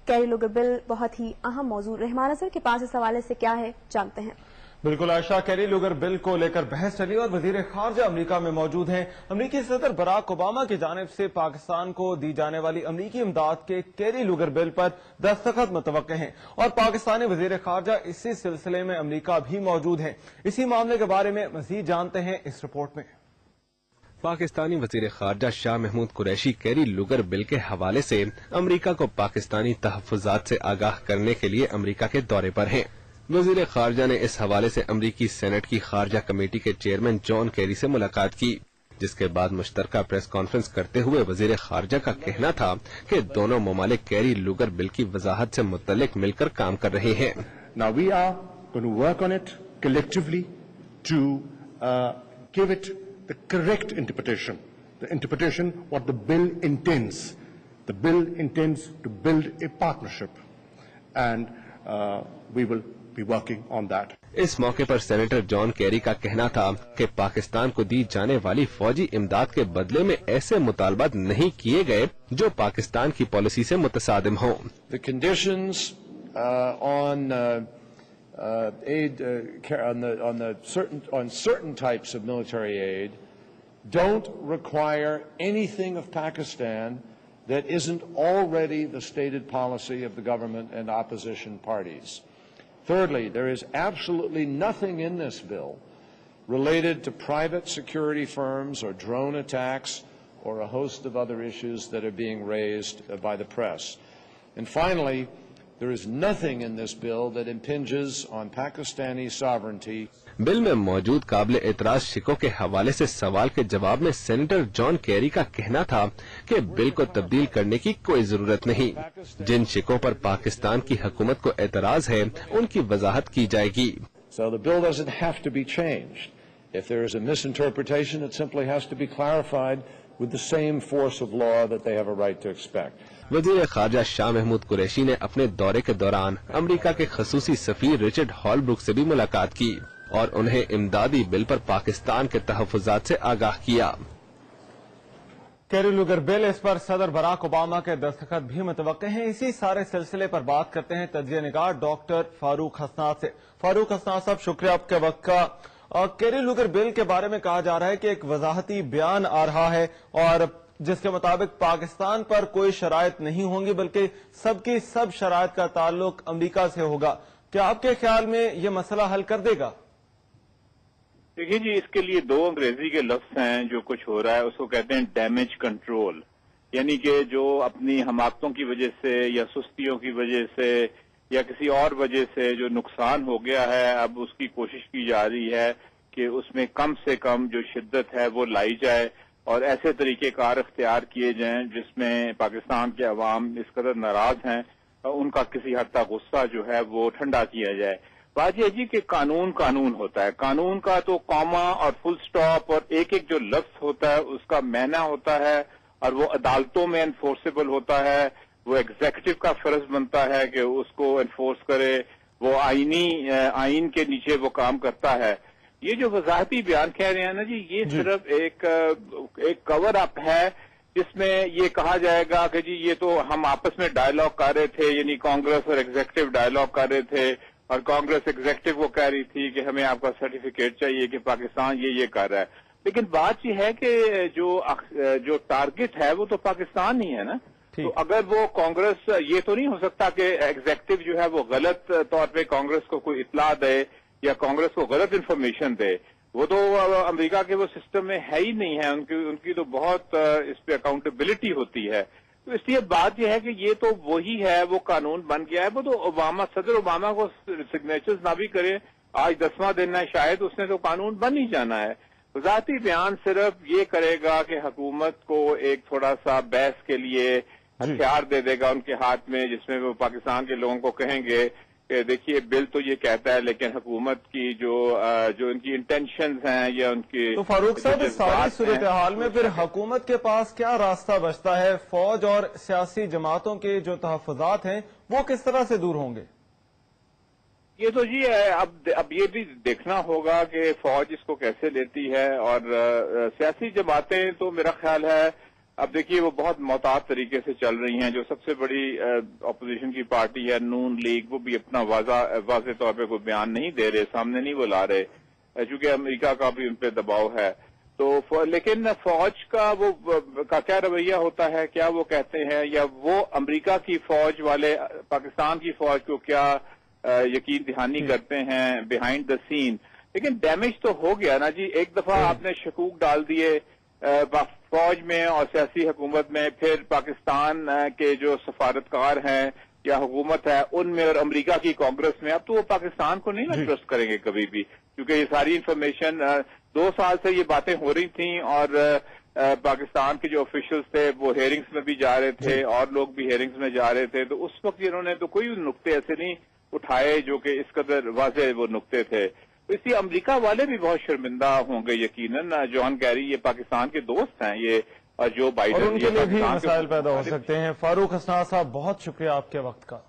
Carry लुगर bill बहुत ही अहम मौजू। रहमान अजहर के पास इस हवाले से क्या है, जानते हैं। बिल्कुल आयशा, कैरी लुगर बिल को लेकर बहस चली और वजीर खारजा अमरीका में मौजूद हैं। अमरीकी सदर बराक ओबामा की जानिब से पाकिस्तान को दी जाने वाली अमरीकी इमदाद के कैरी लुगर बिल पर दस्तखत मुतवक्के हैं और पाकिस्तानी वजीर खारजा इसी सिलसिले में अमरीका भी मौजूद हैं। इसी मामले के बारे में मजीद जानते हैं इस रिपोर्ट में। पाकिस्तानी वजीर खारजा शाह महमूद कुरैशी कैरी लुगर बिल के हवाले से अमरीका को पाकिस्तानी तहफ्फुजात से आगाह करने के लिए अमरीका के दौरे पर हैं। वजीर खारजा ने इस हवाले से अमरीकी सेनेट की खारजा कमेटी के चेयरमैन जॉन कैरी से मुलाकात की, जिसके बाद मुश्तरका प्रेस कॉन्फ्रेंस करते हुए वजीर खारजा का कहना था कि दोनों ममालिक कैरी लुगर बिल की वजाहत से मुतल्लिक मिलकर काम कर रहे हैं। Now we are going to work on it collectively to give it the correct interpretation. The interpretation what the bill intends. The bill intends to build a partnership, and we will be working on that. इस मौके पर senator John Kerry का कहना था कि पाकिस्तान को दी जाने वाली फौजी इमदाद के बदले में ऐसे मुतालबात नहीं किए गए जो पाकिस्तान की पॉलिसी से मुतसादिम हों। The conditions on aid on certain types of military aid don't require anything of Pakistan that isn't already the stated policy of the government and opposition parties. Thirdly, there is absolutely nothing in this bill related to private security firms or drone attacks or a host of other issues that are being raised by the press. And finally, there is nothing in this bill that impinges on Pakistani sovereignty. Bill में मौजूद काबिल एतराज शिकों के हवाले से सवाल के जवाब में सेनेटर जॉन कैरी का कहना था कि बिल को तब्दील करने की कोई जरूरत नहीं। जिन शिकों पर पाकिस्तान की हुकूमत को एतराज है उनकी वजाहत की जाएगी। So the bill doesn't have to be changed. If there is a misinterpretation, it simply has to be clarified with the same force of law that they have a right to expect. वजीर खारजा शाह महमूद कुरैशी ने अपने दौरे के दौरान अमरीका के खसूसी सफीर Richard Holbrooke से भी मुलाकात की और उन्हें इमदादी बिल पर पाकिस्तान के तहफ्फुजात से आगाह किया। कैरी लुगर बिल, इस पर सदर बराक ओबामा के दस्तखत भी मुतवक्के हैं। इसी सारे सिलसिले पर बात करते हैं तज्जिया निगार डॉक्टर फारूक हसनात से। फारूक हसनात साहब, शुक्रिया आपके वक्त का। कैरी लुगर बिल के बारे में कहा जा रहा है कि एक वजाहती बयान आ रहा है और जिसके मुताबिक पाकिस्तान पर कोई शराइत नहीं होंगी बल्कि सबकी सब शराइत का ताल्लुक अमरीका से होगा। क्या आपके ख्याल में ये मसला हल कर देगा? देखिए जी, इसके लिए दो अंग्रेजी के लफ्ज हैं। जो कुछ हो रहा है उसको कहते हैं डैमेज कंट्रोल, यानी कि जो अपनी हमाकतों की वजह से या सुस्तियों की वजह से या किसी और वजह से जो नुकसान हो गया है, अब उसकी कोशिश की जा रही है कि उसमें कम से कम जो शिद्दत है वो लाई जाए और ऐसे तरीक़ेकार इख्तियार किए जाएं जिसमें पाकिस्तान के अवाम इस कदर नाराज हैं उनका किसी हद तक गुस्सा जो है वो ठंडा किया जाए। बात यह जी कि कानून कानून होता है। कानून का तो कॉमा और फुल स्टॉप और एक एक जो लफ्ज होता है उसका मायना होता है और वो अदालतों में एनफोर्सेबल होता है। वो एग्जीक्यूटिव का फर्ज बनता है कि उसको एनफोर्स करे, वो आइन के नीचे वो काम करता है। ये जो वजाहती बयान कह रहे हैं ना जी, ये सिर्फ एक कवर अप है जिसमें ये कहा जाएगा कि जी ये तो हम आपस में डायलॉग कर रहे थे, यानी कांग्रेस और एग्जीक्यूटिव डायलॉग कर रहे थे और कांग्रेस एग्जीक्यूटिव को कह रही थी कि हमें आपका सर्टिफिकेट चाहिए कि पाकिस्तान ये कर रहा है। लेकिन बात ये है कि जो टारगेट है वो तो पाकिस्तान ही है ना। तो अगर वो कांग्रेस, ये तो नहीं हो सकता कि एग्जीक्यूटिव जो है वो गलत तौर पे कांग्रेस को कोई इत्ला दे या कांग्रेस को गलत इन्फॉर्मेशन दे। वो तो अमेरिका के वो सिस्टम में है ही नहीं है। उनकी तो बहुत इस पे अकाउंटेबिलिटी होती है। तो इसलिए बात यह है कि ये तो वही है, वो कानून बन गया है। वो तो सदर ओबामा को सिग्नेचर्स ना भी करे, आज 10वां दिन है शायद, उसने तो कानून बन ही जाना है। वजाहती बयान सिर्फ ये करेगा कि हुकूमत को एक थोड़ा सा बहस के लिए हथियार दे देगा उनके हाथ में, जिसमें वो पाकिस्तान के लोगों को कहेंगे कि देखिए बिल तो ये कहता है लेकिन हुकूमत की जो इनकी इंटेंशंस हैं या उनकी। तो फारूक साहब, इस सारी सूरत हाल में फिर हुकूमत के पास क्या रास्ता बचता है? फौज और सियासी जमातों के जो तहफ्फुजात हैं वो किस तरह से दूर होंगे? ये तो जी अब ये भी देखना होगा कि फौज इसको कैसे लेती है और सियासी जमातें तो मेरा ख्याल है اب دیکھیے وہ بہت محتاط طریقے سے چل رہی ہیں. جو سب سے بڑی اپوزیشن کی پارٹی ہے نون لیگ, وہ بھی اپنا واضح طور پہ کوئی بیان نہیں دے رہے, سامنے نہیں وہ لا رہے, چونکہ امریکہ کا بھی ان پہ دباؤ ہے. تو لیکن فوج کا وہ کا کیا رویہ ہوتا ہے, کیا وہ کہتے ہیں, یا وہ امریکہ کی فوج والے پاکستان کی فوج کو کیا یقین دہانی کرتے ہیں بیہائنڈ دا سین. لیکن ڈیمیج تو ہو گیا نا جی. ایک دفعہ آپ نے شکوک ڈال دیے فوج میں اور سیاسی حکومت میں, پھر پاکستان کے جو سفارتکار ہیں یا حکومت ہے ان میں اور امریکہ کی کانگریس میں, اب تو وہ پاکستان کو نہیں نا ٹرسٹ کریں گے کبھی بھی, کیونکہ یہ ساری انفارمیشن 2 سال سے یہ باتیں ہو رہی تھیں اور پاکستان کے جو آفیشلز تھے وہ ہیئرنگز میں بھی جا رہے تھے اور لوگ بھی ہیئرنگز میں جا رہے تھے. تو اس وقت انہوں نے تو کوئی نقطے ایسے نہیں اٹھائے جو کہ اس قدر واضح وہ نقطے تھے. تو اس لیے امریکہ والے بھی بہت شرمندہ ہوں گے یقیناً. جان کیری یہ پاکستان کے دوست ہیں, یہ جو بائیڈن, اور ان کے لیے بھی مسائل پیدا ہو سکتے ہیں. فاروق حسناس صاحب, بہت شکریہ آپ کے وقت کا.